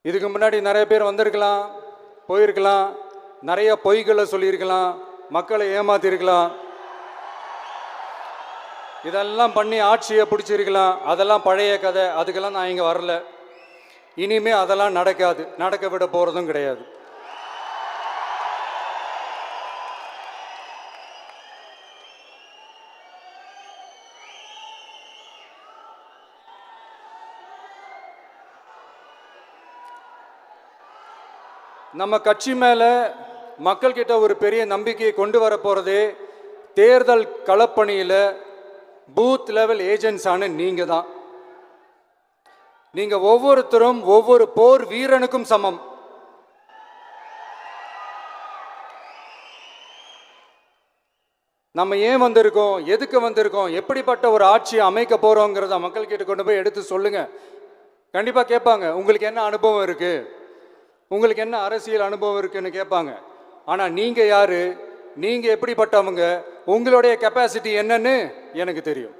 இதுக்கு முன்னாடி நிறைய பேர் வந்திருக்கலாம், போயிருக்கலாம், நிறைய பொய்களை சொல்லியிருக்கலாம், மக்களை ஏமாத்திருக்கலாம், இதெல்லாம் பண்ணி ஆட்சியை பிடிச்சிருக்கலாம். அதெல்லாம் பழைய கதை. அதுக்கெல்லாம் நான் இங்கே வரல. இனிமே அதெல்லாம் நடக்காது, நடக்க விட போகிறதும் கிடையாது. நம்ம கட்சி மேலே மக்கள்கிட்ட ஒரு பெரிய நம்பிக்கையை கொண்டு வர போகிறதே தேர்தல் களப்பணியில் பூத் லெவல் ஏஜென்ட்ஸான நீங்கள் தான். நீங்கள் ஒவ்வொருத்தரும் ஒவ்வொரு போர் வீரனுக்கும் சமம். நம்ம ஏன் வந்திருக்கோம், எதுக்கு வந்திருக்கோம், எப்படிப்பட்ட ஒரு ஆட்சியை அமைக்க போகிறோங்கிறத மக்கள்கிட்ட கொண்டு போய் எடுத்து சொல்லுங்கள். கண்டிப்பாக கேட்பாங்க, உங்களுக்கு என்ன அனுபவம் இருக்குது, உங்களுக்கு என்ன அரசியல் அனுபவம் இருக்குன்னு கேட்பாங்க. ஆனால் நீங்கள் யார், நீங்கள் எப்படிப்பட்டவங்க, உங்களுடைய கெப்பாசிட்டி என்னன்னு எனக்கு தெரியும்.